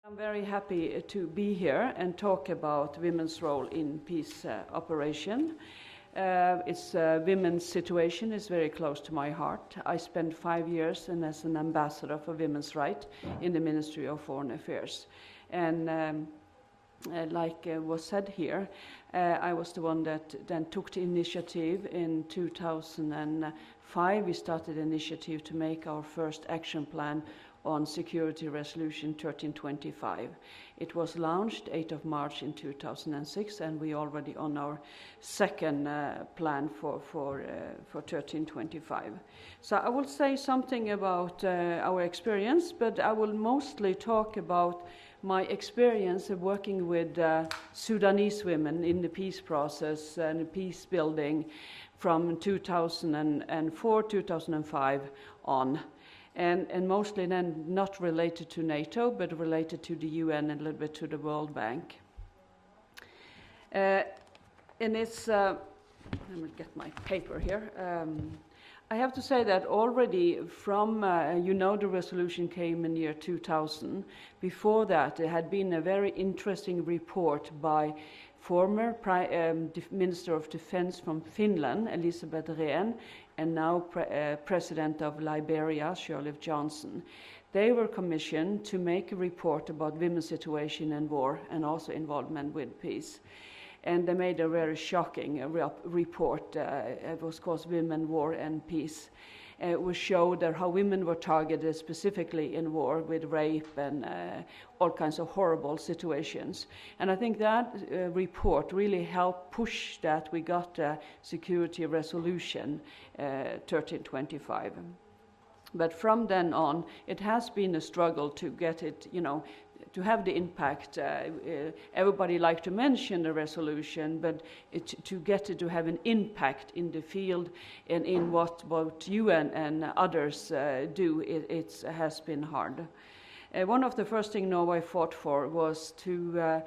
I'm very happy to be here and talk about women's role in peace operation. Women's situation is very close to my heart. I spent 5 years as an ambassador for women's rights in the Ministry of Foreign Affairs. And like was said here, I was the one that then took the initiative in 2005. We started an initiative to make our first action plan on Security Resolution 1325. It was launched 8th of March in 2006, and we already on our second plan for 1325. So I will say something about our experience, but I will mostly talk about my experience of working with Sudanese women in the peace process and peace building from 2004, 2005 on. And mostly then not related to NATO, but related to the UN and a little bit to the World Bank. And it's, let me get my paper here. I have to say that already from, the resolution came in the year 2000. Before that, there had been a very interesting report by former Minister of Defense from Finland, Elisabeth Rehn, and now President of Liberia, Shirley Johnson. They were commissioned to make a report about women's situation in war and also involvement with peace. And they made a very shocking report. It was called Women, War and Peace. It showed how women were targeted specifically in war with rape and all kinds of horrible situations. And I think that report really helped push that we got a Security Resolution 1325. But from then on, it has been a struggle to get it, to have the impact. Everybody likes to mention the resolution, but to get it to have an impact in the field and in what both you and others do, it has been hard. One of the first things Norway fought for was to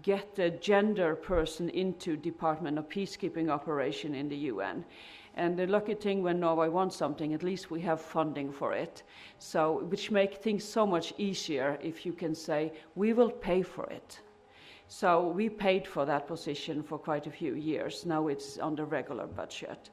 get a gender person into Department of Peacekeeping Operation in the UN. And the lucky thing when Norway wants something, at least we have funding for it. So, which makes things so much easier if you can say, we will pay for it. So we paid for that position for quite a few years. Now it's on the regular budget.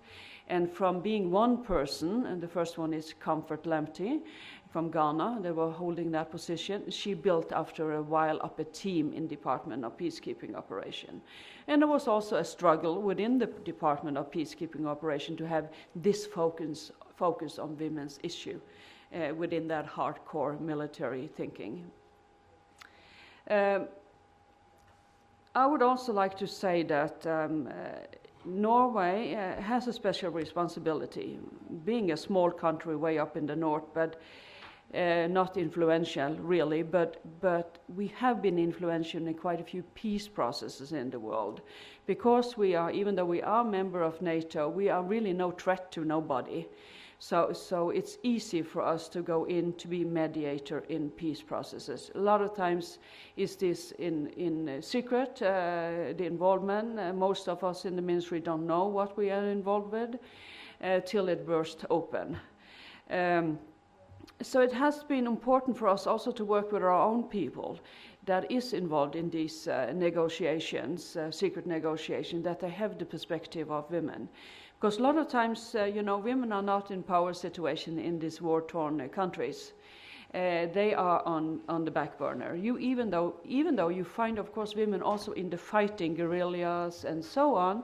And from being one person, and the first one is Comfort Lamptey from Ghana, they were holding that position. She built after a while up a team in Department of Peacekeeping Operation. And there was also a struggle within the Department of Peacekeeping Operation to have this focus on women's issue within that hardcore military thinking. I would also like to say that Norway has a special responsibility, being a small country way up in the north, but not influential really, but we have been influential in quite a few peace processes in the world. Because we are, even though we are a member of NATO, we are really no threat to nobody. So it's easy for us to go in to be mediator in peace processes. A lot of times is this in secret, the involvement. Most of us in the ministry don't know what we are involved with till it bursts open. So it has been important for us also to work with our own people that is involved in these negotiations, secret negotiations, that they have the perspective of women. Because a lot of times, women are not in power situation in these war-torn countries. They are on the back burner. Even though you find, of course, women also in the fighting guerrillas and so on,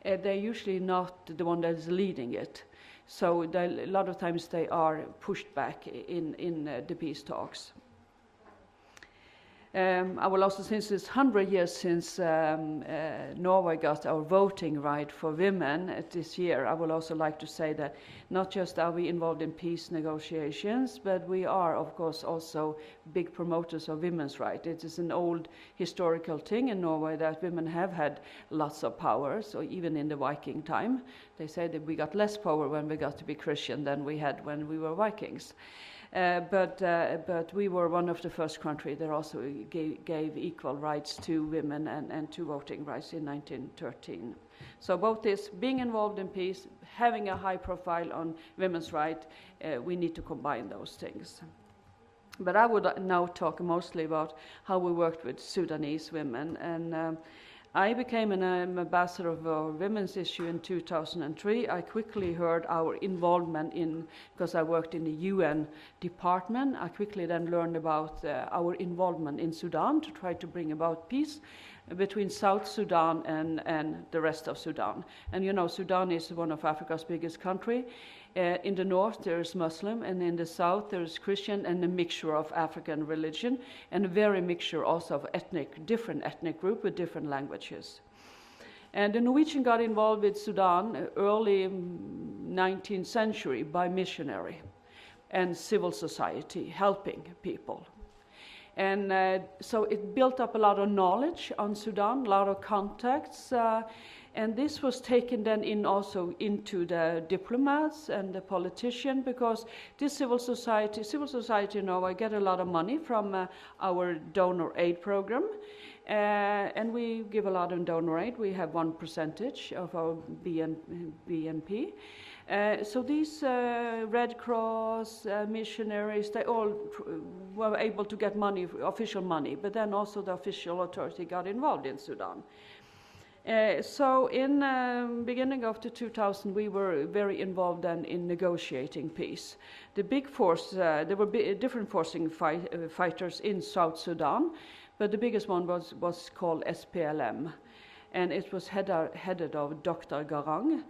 they're usually not the one that is leading it. So a lot of times they are pushed back in the peace talks. I will also, since it's 100 years since Norway got our voting right for women this year, I would also like to say that not just are we involved in peace negotiations, but we are, of course, also big promoters of women's rights. It is an old historical thing in Norway that women have had lots of power, so even in the Viking time. They say that we got less power when we got to be Christian than we had when we were Vikings. But we were one of the first countries that also gave equal rights to women and to voting rights in 1913. So both this, being involved in peace, having a high profile on women's rights, we need to combine those things. But I would now talk mostly about how we worked with Sudanese women. And I became an ambassador of a women's issue in 2003. I quickly heard our involvement because I worked in the UN department. I quickly then learned about our involvement in Sudan to try to bring about peace between South Sudan and the rest of Sudan. And you know, Sudan is one of Africa's biggest countries. In the north there is Muslim, and in the south there is Christian, and a mixture of African religion, and a very mixture also of different ethnic group with different languages. And the Norwegian got involved with Sudan early 19th century by missionary and civil society, helping people. And so it built up a lot of knowledge on Sudan, a lot of contacts, and this was taken then in also into the diplomats and the politician, because this civil society in Norway get a lot of money from our donor aid program, and we give a lot of donor aid. We have 1% of our BNP. So these Red Cross missionaries, they all were able to get money, official money, but then also the official authority got involved in Sudan. So in beginning of the 2000, we were very involved then in negotiating peace. The big force, there were different forcing fighters in South Sudan, but the biggest one was called SPLM, and it was headed of Dr. Garang.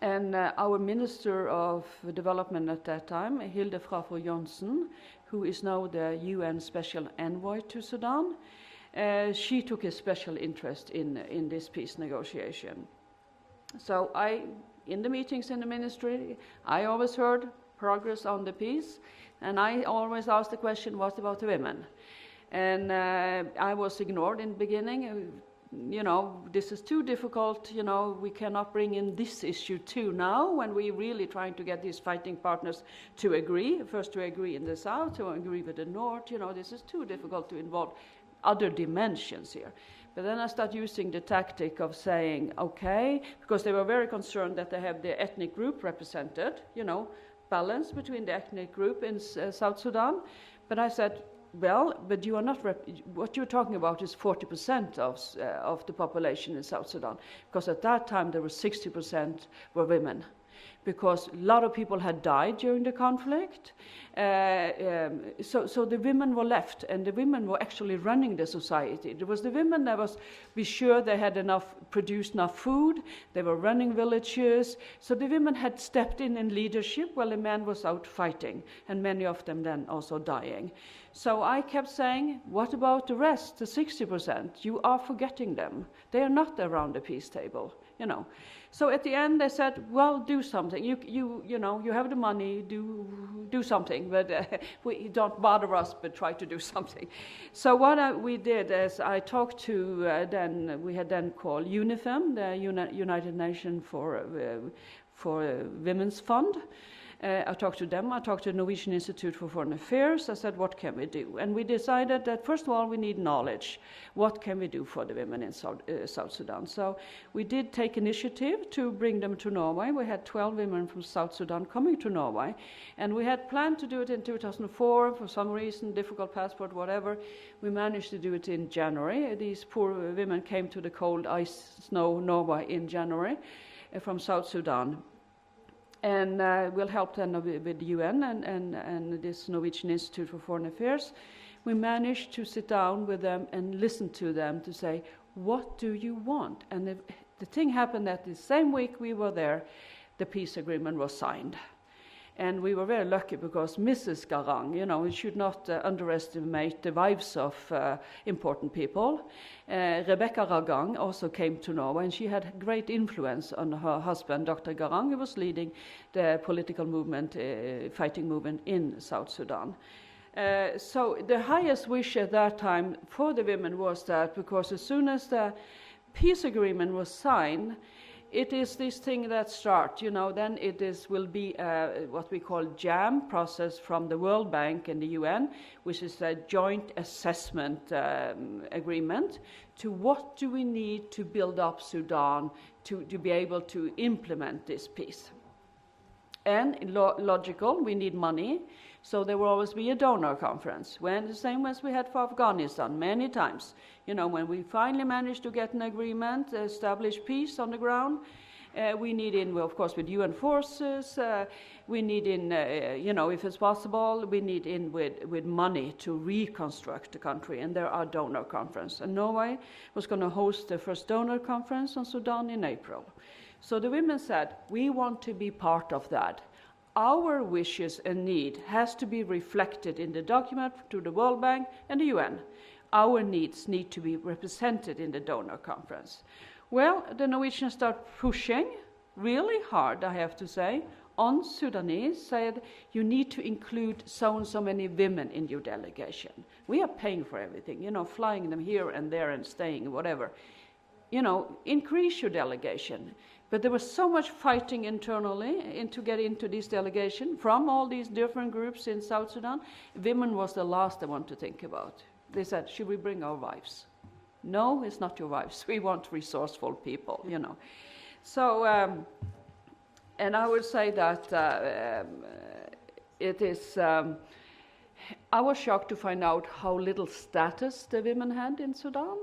And our Minister of Development at that time, Hilde Frafjord Johnson, who is now the UN Special Envoy to Sudan, she took a special interest in this peace negotiation. So in the meetings in the ministry, I always heard progress on the peace, and I always asked the question, what about the women? And I was ignored in the beginning. You know, this is too difficult, you know, we cannot bring in this issue too now, when we're really trying to get these fighting partners to agree, first to agree in the south, to agree with the north, you know, this is too difficult to involve other dimensions here. But then I start using the tactic of saying, okay, because they were very concerned that they have the ethnic group represented, you know, balance between the ethnic group in South Sudan. But I said, well, but you are not, what you're talking about is 40% of the population in South Sudan, because at that time there were 60% were women, because a lot of people had died during the conflict. So the women were left, and the women were actually running the society. There was the women that was be sure they had produced enough food, they were running villages, so the women had stepped in leadership while the men was out fighting, and many of them then also dying. So I kept saying, what about the rest, the 60%? You are forgetting them. They are not around the peace table, you know. So at the end they said, well, do something. You know, you have the money, do something, but we don't bother us, but try to do something. So what we did is I talked to we had then called UNIFEM, the United Nations for Women's Fund. I talked to them, I talked to the Norwegian Institute for Foreign Affairs. I said, what can we do? And we decided that, first of all, we need knowledge. What can we do for the women in South Sudan? So we did take initiative to bring them to Norway. We had 12 women from South Sudan coming to Norway. And we had planned to do it in 2004. For some reason, difficult passport, whatever, we managed to do it in January. These poor women came to the cold ice, snow Norway in January from South Sudan. And we'll help them with the UN and this Norwegian Institute for Foreign Affairs. We managed to sit down with them and listen to them to say, what do you want? And the thing happened that the same week we were there, the peace agreement was signed. And we were very lucky because Mrs. Garang, you know, we should not underestimate the wives of important people. Rebecca Garang also came to Norway, and she had great influence on her husband, Dr. Garang, who was leading the political movement, fighting movement in South Sudan. So the highest wish at that time for the women was that, because as soon as the peace agreement was signed, it is this thing that starts, you know, then will be what we call JAM process from the World Bank and the UN, which is a joint assessment agreement to what do we need to build up Sudan to be able to implement this peace. And logical, we need money, So there will always be a donor conference, when the same as we had for Afghanistan many times. You know, when we finally managed to get an agreement, establish peace on the ground, we need in, well, of course, with UN forces, we need in, you know, if it's possible, we need in with money to reconstruct the country, and there are donor conferences. And Norway was going to host the first donor conference on Sudan in April. So the women said, we want to be part of that. Our wishes and need has to be reflected in the document to the World Bank and the UN. Our needs need to be represented in the donor conference. Well, the Norwegians start pushing really hard, I have to say, on Sudanese, said you need to include so and so many women in your delegation. We are paying for everything, you know, flying them here and there and staying, whatever. You know, increase your delegation. But there was so much fighting internally to get into this delegation from all these different groups in South Sudan. Women was the last they want to think about. They said, should we bring our wives? No, it's not your wives. We want resourceful people, you know. So, and I would say that it is, I was shocked to find out how little status the women had in Sudan.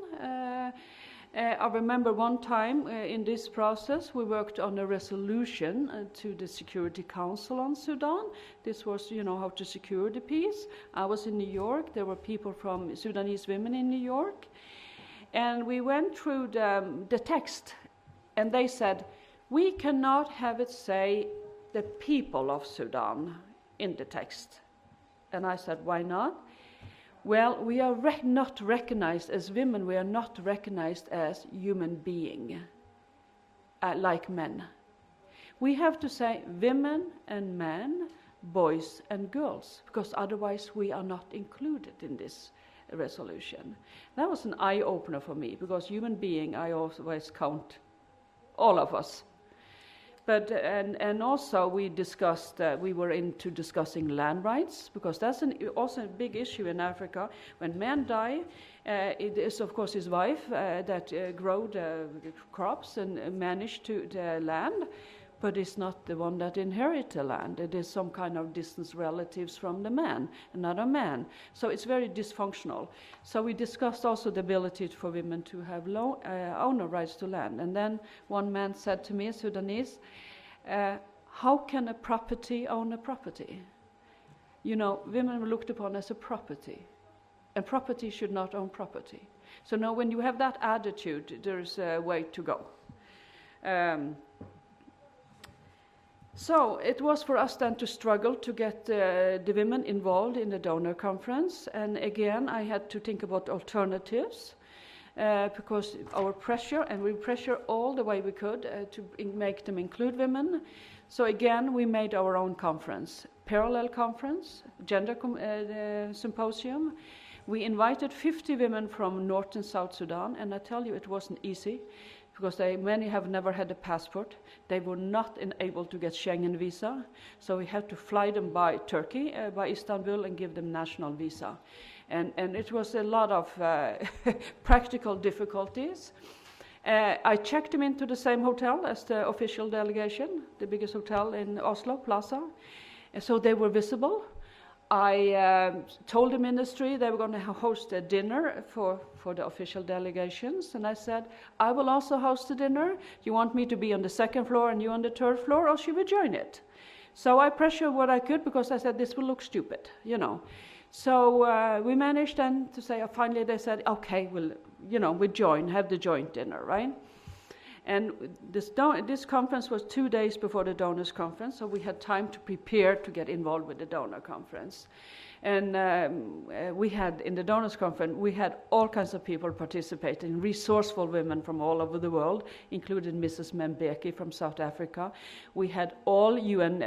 I remember one time in this process, we worked on a resolution to the Security Council on Sudan. This was, you know, how to secure the peace. I was in New York. There were people from Sudanese women in New York. And we went through the text, and they said, we cannot have it say the people of Sudan in the text. And I said, why not? Well, we are not recognized as women, we are not recognized as human beings, like men. We have to say women and men, boys and girls, because otherwise we are not included in this resolution. That was an eye-opener for me, because human being, I always count all of us. But and also we discussed, we were into discussing land rights, because that's also a big issue in Africa. When men die, it is of course his wife that grow the crops and manage to the land, but it's not the one that inherits the land. It is some kind of distant relatives from the man, another man. So it's very dysfunctional. So we discussed also the ability for women to have owner rights to land. And then one man said to me, Sudanese, how can a property own a property? You know, women were looked upon as a property, and property should not own property. So now when you have that attitude, there's a way to go. So it was for us then to struggle to get the women involved in the donor conference. And again, I had to think about alternatives because our pressure, and we pressure all the way we could to make them include women. So again, we made our own conference, parallel conference, gender symposium. We invited 50 women from North and South Sudan, and I tell you, it wasn't easy, because many have never had a passport. They were not able to get Schengen visa, so we had to fly them by Turkey, by Istanbul, and give them national visa. And it was a lot of practical difficulties. I checked them into the same hotel as the official delegation, the biggest hotel in Oslo, Plaza, and so they were visible. I told the ministry they were going to host a dinner for the official delegations, and I said, I will also host a dinner. You want me to be on the second floor and you on the third floor, or should we join it? So I pressured what I could, because I said this will look stupid, you know. So we managed then to say, finally they said, okay, we'll, you know, we join, have the joint dinner, right? And this conference was 2 days before the donors conference, so we had time to prepare to get involved with the donor conference. And we had, in the donors conference, we had all kinds of people participating, resourceful women from all over the world, including Mrs. Mbeki from South Africa. We had all UN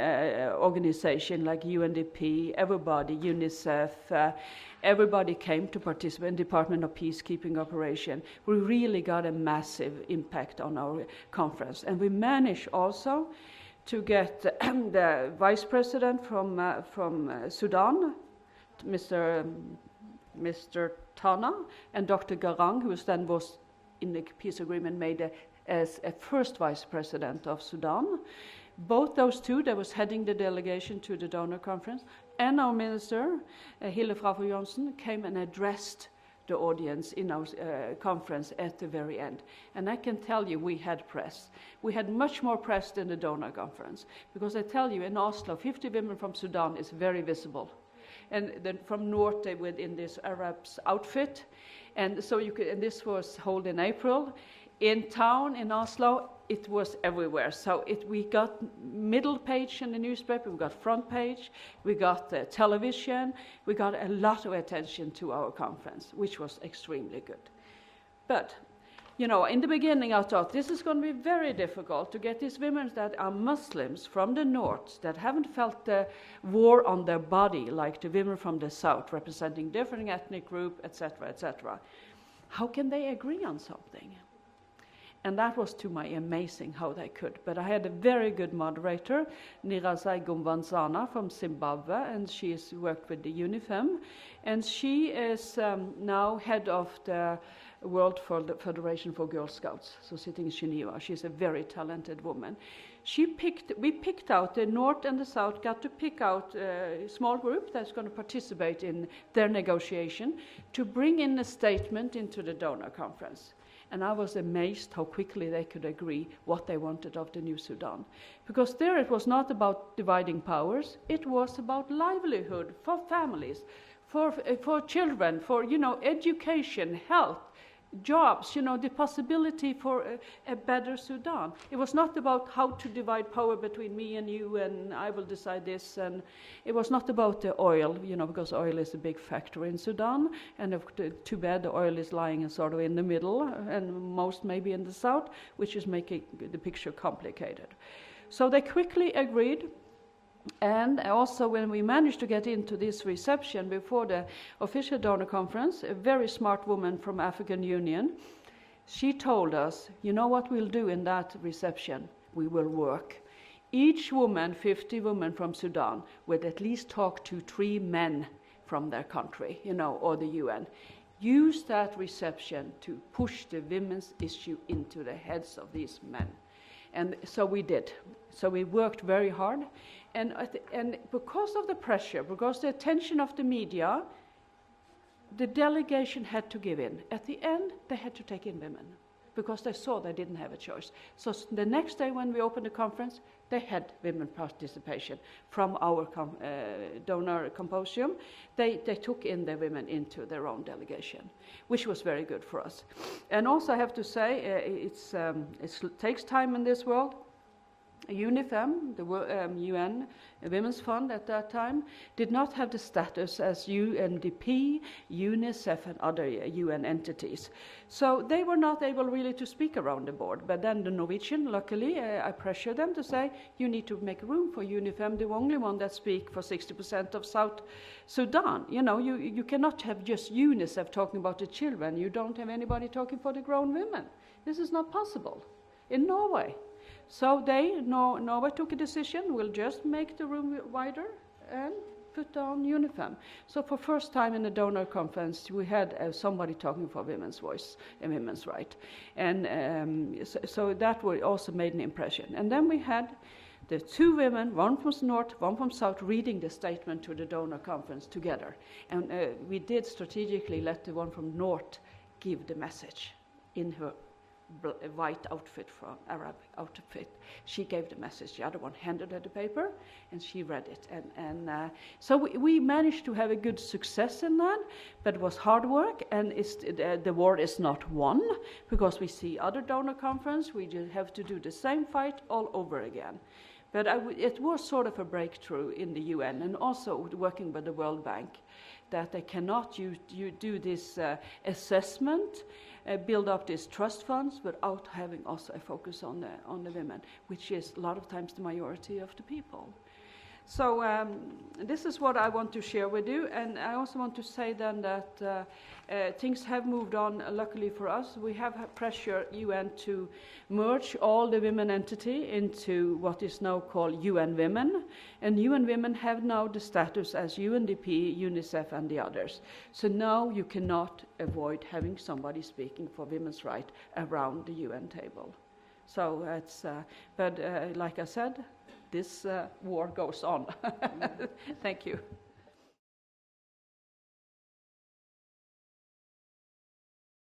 organizations like UNDP, everybody, UNICEF, everybody came to participate in Department of Peacekeeping Operation. We really got a massive impact on our conference. And we managed also to get the vice president from Sudan, Mr. Tana, and Dr. Garang, who then was in the peace agreement made as a first vice president of Sudan. Both those two that was heading the delegation to the donor conference and our minister, Hille Frafjord Johnson, came and addressed the audience in our conference at the very end. And I can tell you we had press. We had much more press than the donor conference. Because I tell you, in Oslo, 50 women from Sudan is very visible. And then from North, they were in this Arab's outfit. And so you could, and this was held in April. In town, in Oslo, it was everywhere. So we got middle page in the newspaper, we got front page, we got television, we got a lot of attention to our conference, which was extremely good. But, you know, in the beginning I thought this is going to be very difficult to get these women that are Muslims from the north, that haven't felt the war on their body like the women from the south, representing different ethnic groups, etc., etc. How can they agree on something? And that was to my amazing how they could. But I had a very good moderator, Nirazai Gumbanzana from Zimbabwe, and she's worked with the UNIFEM. And she is now head of the World Federation for Girl Scouts, so sitting in Geneva. She's a very talented woman. We picked out, the North and the South got to pick out a small group that's going to participate in their negotiation to bring in a statement into the donor conference. And I was amazed how quickly they could agree what they wanted of the new Sudan. Because there it was not about dividing powers, it was about livelihood for families, for children, for, you know, education, health, jobs, you know, the possibility for a better Sudan. It was not about how to divide power between me and you and I will decide this. And it was not about the oil, you know, because oil is a big factor in Sudan. And too bad the oil is lying sort of in the middle and most maybe in the south, which is making the picture complicated. So they quickly agreed. And also when we managed to get into this reception before the official donor conference, a very smart woman from African Union, she told us, you know what we'll do in that reception? We will work. Each woman, 50 women from Sudan, would at least talk to 3 men from their country, you know, or the UN. Use that reception to push the women's issue into the heads of these men. And so we did. So we worked very hard. And because of the pressure, because the attention of the media, the delegation had to give in. At the end, they had to take in women because they saw they didn't have a choice. So the next day when we opened the conference, they had women participation from our donor symposium. They took in the women into their own delegation, which was very good for us. And also I have to say, it takes time in this world. UNIFEM, the UN Women's Fund at that time, did not have the status as UNDP, UNICEF and other UN entities. So they were not able really to speak around the board. But then the Norwegian, luckily, I pressured them to say, you need to make room for UNIFEM, the only one that speak for 60% of South Sudan. You know, you cannot have just UNICEF talking about the children. You don't have anybody talking for the grown women. This is not possible in Norway. So Norway took a decision, we'll just make the room wider and put on UNIFEM. So for first time in the donor conference, we had somebody talking for women's voice and women's right. And so that also made an impression. And then we had the 2 women, one from North, one from South, reading the statement to the donor conference together. And we did strategically let the one from North give the message in her white outfit, from Arab outfit. She gave the message. The other one handed her the paper, and she read it. And so we managed to have a good success in that, but it was hard work, and the war is not won, because we see other donor conference, we just have to do the same fight all over again. But it was sort of a breakthrough in the UN, and also working with the World Bank, that they cannot do this assessment, build up these trust funds without having also a focus on the women, which is a lot of times the majority of the people. So this is what I want to share with you, and I also want to say then that things have moved on, luckily for us. We have pressured UN to merge all the women entity into what is now called UN Women, and UN Women have now the status as UNDP, UNICEF and the others. So now you cannot avoid having somebody speaking for women's rights around the UN table. So it's, but like I said, this war goes on. Thank you.